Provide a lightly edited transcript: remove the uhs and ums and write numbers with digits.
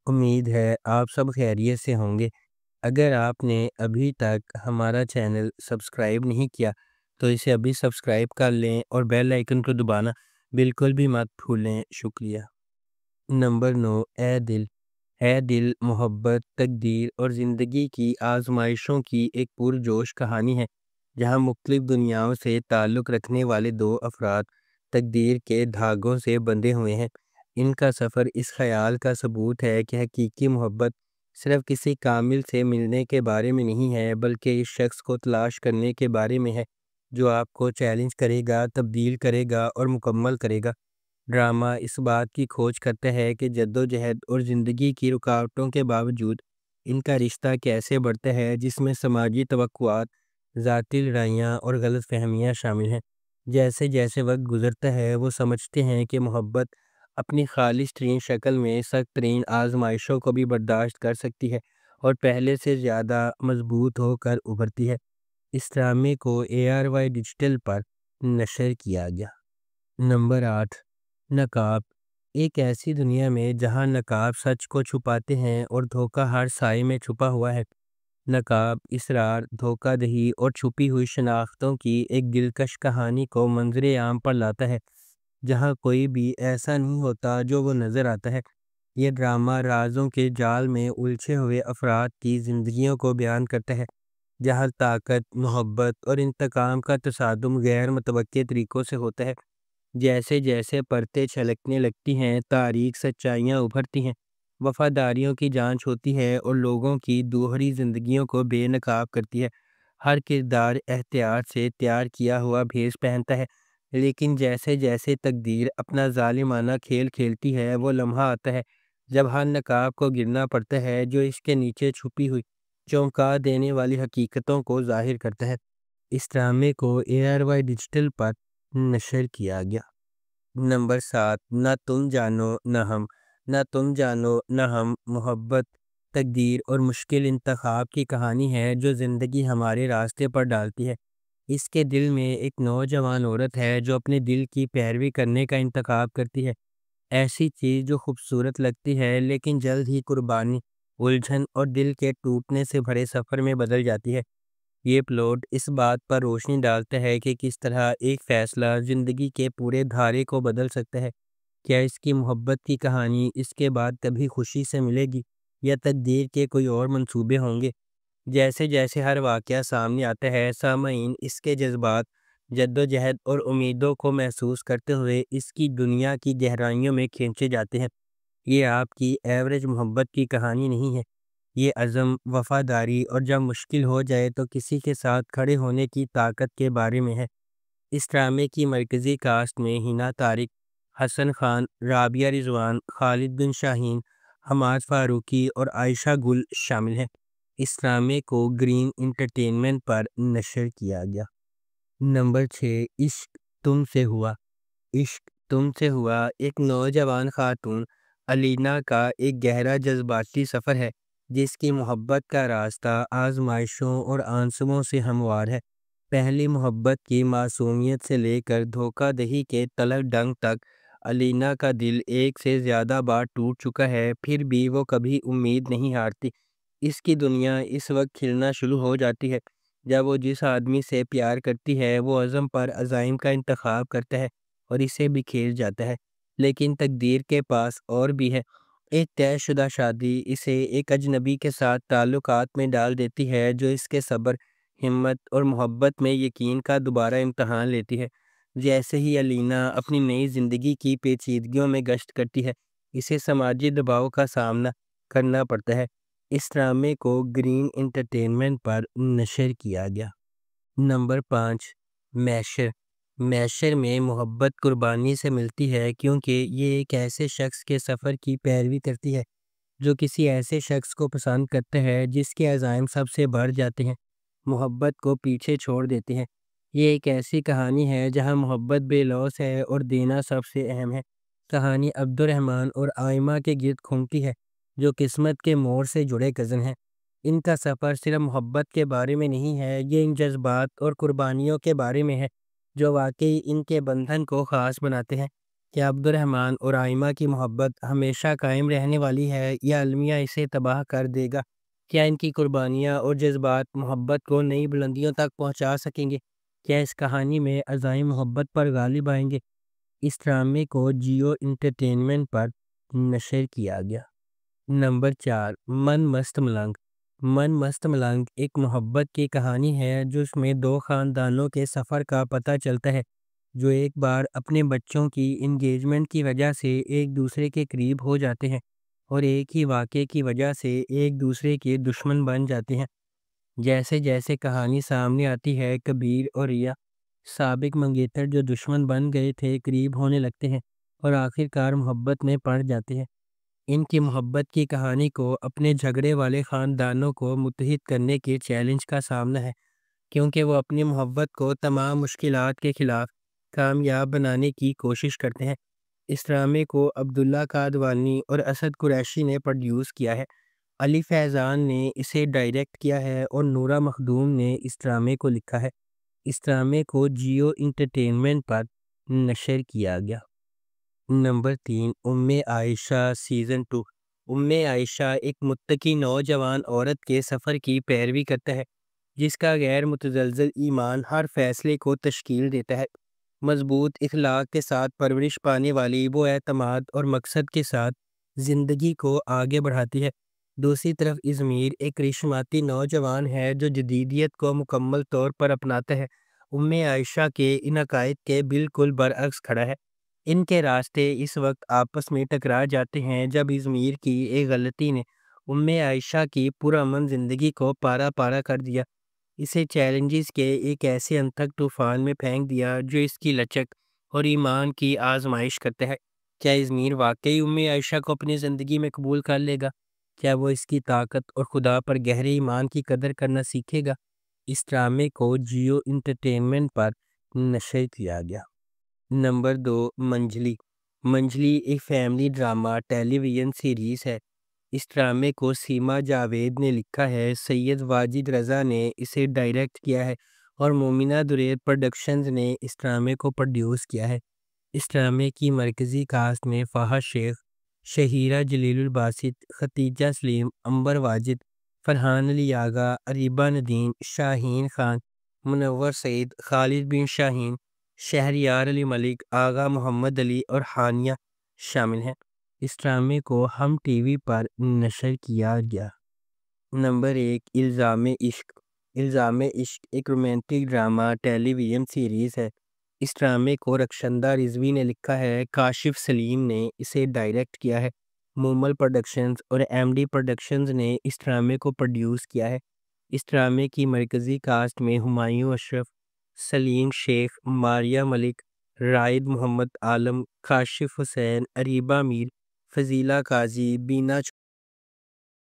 امید ہے آپ سب خیریت سے ہوں گے۔ اگر آپ نے ابھی تک ہمارا چینل سبسکرائب نہیں کیا تو اسے ابھی سبسکرائب کر لیں اور بیل آئیکن کو دبانا بالکل بھی مت بھولیں۔ شکریہ۔ نمبر 9، اے دل۔ اے دل محبت، تقدیر اور زندگی کی آزمائشوں کی ایک پرجوش کہانی ہے، جہاں مختلف دنیاؤں سے تعلق رکھنے والے دو افراد تقدیر کے دھاگوں سے بندھے ہوئے ہیں۔ ان کا سفر اس خیال کا ثبوت ہے کہ حقیقی محبت صرف کسی کامل سے ملنے کے بارے میں نہیں ہے، بلکہ اس شخص کو تلاش کرنے کے بارے میں ہے جو آپ کو چیلنج کرے گا، تبدیل کرے گا اور مکمل کرے گا۔ ڈرامہ اس بات کی کھوج کرتا ہے کہ جدوجہد اور زندگی کی رکاوٹوں کے باوجود ان کا رشتہ کیسے بڑھتا ہے، جس میں سماجی توقعات، ذاتی لڑائیاں اور غلط فہمیاں شامل ہیں۔ جیسے جیسے وقت گزرتا ہے وہ سمجھتے ہیں کہ محبت اپنی خالص ترین شکل میں سخت ترین آزمائشوں کو بھی برداشت کر سکتی ہے اور پہلے سے زیادہ مضبوط ہو کر ابھرتی ہے۔ اس ڈرامے کو ARY ڈیجیٹل پر نشر کیا گیا۔ نمبر 8، نقاب۔ ایک ایسی دنیا میں جہاں نقاب سچ کو چھپاتے ہیں اور دھوکہ ہر سائے میں چھپا ہوا ہے، نقاب اسرار، دھوکہ دہی اور چھپی ہوئی شناختوں کی ایک دلکش کہانی کو منظر عام پر لاتا ہے، جہاں کوئی بھی ایسا نہیں ہوتا جو وہ نظر آتا ہے۔ یہ ڈرامہ رازوں کے جال میں الجھے ہوئے افراد کی زندگیوں کو بیان کرتا ہے، جہاں طاقت، محبت اور انتقام کا تصادم غیر متوقع طریقوں سے ہوتا ہے۔ جیسے جیسے پرتیں چھلکنے لگتی ہیں، تاریک سچائیاں ابھرتی ہیں، وفاداریوں کی جانچ ہوتی ہے اور لوگوں کی دوہری زندگیوں کو بے نقاب کرتی ہے۔ ہر کردار احتیاط سے تیار کیا ہوا بھیس پہنتا ہے، لیکن جیسے جیسے تقدیر اپنا ظالمانہ کھیل کھیلتی ہے، وہ لمحہ آتا ہے جب ہر نقاب کو گرنا پڑتا ہے جو اس کے نیچے چھپی ہوئی چونکا دینے والی حقیقتوں کو ظاہر کرتا ہے۔ اس ڈرامے کو ARY ڈیجیٹل پر نشر کیا گیا۔ نمبر 7، نہ تم جانو نہ ہم۔ نہ تم جانو نہ ہم محبت، تقدیر اور مشکل انتخاب کی کہانی ہے جو زندگی ہمارے راستے پر ڈالتی ہے۔ اس کے دل میں ایک نوجوان عورت ہے جو اپنے دل کی پیروی کرنے کا انتخاب کرتی ہے، ایسی چیز جو خوبصورت لگتی ہے لیکن جلد ہی قربانی، الجھن اور دل کے ٹوٹنے سے بھرے سفر میں بدل جاتی ہے۔ یہ پلوٹ اس بات پر روشنی ڈالتا ہے کہ کس طرح ایک فیصلہ زندگی کے پورے دھارے کو بدل سکتا ہے۔ کیا اس کی محبت کی کہانی اس کے بعد کبھی خوشی سے ملے گی یا تقدیر کے کوئی اور منصوبے ہوں گے؟ جیسے جیسے ہر واقعہ سامنے آتا ہے، سامعین اس کے جذبات، جدوجہد اور امیدوں کو محسوس کرتے ہوئے اس کی دنیا کی گہرائیوں میں کھینچے جاتے ہیں۔ یہ آپ کی ایوریج محبت کی کہانی نہیں ہے، یہ عزم، وفاداری اور جب مشکل ہو جائے تو کسی کے ساتھ کھڑے ہونے کی طاقت کے بارے میں ہے۔ اس ڈرامے کی مرکزی کاسٹ میں ہنا طارق، حسن خان، رابعہ رضوان، خالد بن شاہین، حماد فاروقی اور عائشہ گل شامل ہیں۔ اس ڈرامے کو گرین انٹرٹینمنٹ پر نشر کیا گیا۔ نمبر 6، عشق تم سے ہوا۔ عشق تم سے ہوا ایک نوجوان خاتون علینا کا ایک گہرا جذباتی سفر ہے، جس کی محبت کا راستہ آزمائشوں اور آنسوؤں سے ہموار ہے۔ پہلی محبت کی معصومیت سے لے کر دھوکہ دہی کے تلخ ڈنگ تک، علینا کا دل ایک سے زیادہ بار ٹوٹ چکا ہے، پھر بھی وہ کبھی امید نہیں ہارتی۔ اس کی دنیا اس وقت کھلنا شروع ہو جاتی ہے جب وہ جس آدمی سے پیار کرتی ہے وہ عزم پر عزائم کا انتخاب کرتا ہے اور اسے بھی کھیل جاتا ہے، لیکن تقدیر کے پاس اور بھی ہے۔ ایک طے شدہ شادی اسے ایک اجنبی کے ساتھ تعلقات میں ڈال دیتی ہے جو اس کے صبر، ہمت اور محبت میں یقین کا دوبارہ امتحان لیتی ہے۔ جیسے ہی علینا اپنی نئی زندگی کی پیچیدگیوں میں گشت کرتی ہے، اسے سماجی دباؤ کا سامنا کرنا پڑتا ہے۔ اس ڈرامے کو گرین انٹرٹینمنٹ پر نشر کیا گیا۔ Number 5، measure. میشر میں محبت قربانی سے ملتی ہے کیونکہ یہ ایک ایسے شخص کے سفر کی پیروی کرتی ہے جو کسی ایسے شخص کو پسند کرتا ہے جس کے عزائم سب سے بڑھ جاتے ہیں، محبت کو پیچھے چھوڑ دیتے ہیں۔ یہ ایک ایسی کہانی ہے جہاں محبت بے لوث ہے اور دینا سب سے اہم ہے۔ کہانی عبد الرحمن اور آئمہ کے گرد گھومتی ہے جو قسمت کے موڑ سے جڑے کزن ہیں۔ ان کا سفر صرف محبت کے بارے میں نہیں ہے، یہ ان جذبات اور قربانیوں کے بارے میں ہے جو واقعی ان کے بندھن کو خاص بناتے ہیں۔ کیا عبد الرحمن اور آئمہ کی محبت ہمیشہ قائم رہنے والی ہے یا المیہ اسے تباہ کر دے گا؟ کیا ان کی قربانیاں اور جذبات محبت کو نئی بلندیوں تک پہنچا سکیں گے؟ کیا اس کہانی میں عزائم محبت پر غالب آئیں گے؟ اس ڈرامے کو جیو انٹرٹینمنٹ پر نشر کیا گیا۔ نمبر 4، من مست ملنگ۔ من مست ملنگ ایک محبت کی کہانی ہے جو اس میں دو خاندانوں کے سفر کا پتہ چلتا ہے جو ایک بار اپنے بچوں کی انگیجمنٹ کی وجہ سے ایک دوسرے کے قریب ہو جاتے ہیں اور ایک ہی واقعے کی وجہ سے ایک دوسرے کے دشمن بن جاتے ہیں۔ جیسے جیسے کہانی سامنے آتی ہے، کبیر اور ریا، سابق منگیتر جو دشمن بن گئے تھے، قریب ہونے لگتے ہیں اور آخر کار محبت میں پڑ جاتے ہیں۔ ان کی محبت کی کہانی کو اپنے جھگڑے والے خاندانوں کو متحد کرنے کے چیلنج کا سامنا ہے، کیونکہ وہ اپنی محبت کو تمام مشکلات کے خلاف کامیاب بنانے کی کوشش کرتے ہیں۔ اس ڈرامے کو عبداللہ قادوانی اور اسد قریشی نے پروڈیوس کیا ہے۔ علی فیضان نے اسے ڈائریکٹ کیا ہے اور نورہ مخدوم نے اس ڈرامے کو لکھا ہے۔ اس ڈرامے کو جیو انٹرٹینمنٹ پر نشر کیا گیا۔ نمبر 3، ام عائشہ سیزن 2۔ ام عائشہ ایک متقی نوجوان عورت کے سفر کی پیروی کرتا ہے جس کا غیر متزلزل ایمان ہر فیصلے کو تشکیل دیتا ہے۔ مضبوط اخلاق کے ساتھ پرورش پانے والی وہ اعتماد اور مقصد کے ساتھ زندگی کو آگے بڑھاتی ہے۔ دوسری طرف ازمیر ایک کرشماتی نوجوان ہے جو جدیدیت کو مکمل طور پر اپناتا ہے۔ ام عائشہ کے ان عقائد کے بالکل برعکس کھڑا ہے۔ ان کے راستے اس وقت آپس میں ٹکرا جاتے ہیں جب ازمیر کی ایک غلطی نے ام عائشہ کی پرامن زندگی کو پارا پارا کر دیا، اسے چیلنجز کے ایک ایسے انتھک طوفان میں پھینک دیا جو اس کی لچک اور ایمان کی آزمائش کرتا ہے۔ کیا ازمیر واقعی ام عائشہ کو اپنی زندگی میں قبول کر لے گا؟ کیا وہ اس کی طاقت اور خدا پر گہرے ایمان کی قدر کرنا سیکھے گا؟ اس ڈرامے کو جیو انٹرٹینمنٹ پر نشر کیا گیا۔ نمبر 2، منجلی۔ منجلی ایک فیملی ڈرامہ ٹیلی ویژن سیریز ہے۔ اس ڈرامے کو سیما جاوید نے لکھا ہے، سید واجد رضا نے اسے ڈائریکٹ کیا ہے اور مومنہ دریر پروڈکشنز نے اس ڈرامے کو پروڈیوس کیا ہے۔ اس ڈرامے کی مرکزی کاسٹ میں فہد شیخ، شہیرہ جلیل الباسط، ختیجہ سلیم، عنبر واجد، فرحان علی آغا، اریبہ ندیم، شاہین خان، منور سعید، خالد بن شاہین، شہریار علی ملک، آغا محمد علی اور ہانیہ شامل ہیں۔ اس ڈرامے کو ہم ٹی وی پر نشر کیا گیا۔ نمبر 1، الزام عشق۔ الزام عشق ایک رومانٹک ڈرامہ ٹیلی ویژن سیریز ہے۔ اس ڈرامے کو رخشندہ رضوی نے لکھا ہے، کاشف سلیم نے اسے ڈائریکٹ کیا ہے۔ مومل پروڈکشنز اور ایم ڈی پروڈکشنز نے اس ڈرامے کو پروڈیوس کیا ہے۔ اس ڈرامے کی مرکزی کاسٹ میں ہمایوں اشرف، سلیم شیخ، ماریہ ملک، رائد محمد عالم، کاشف حسین، اریبہ میر، فضیلہ قاضی، بینا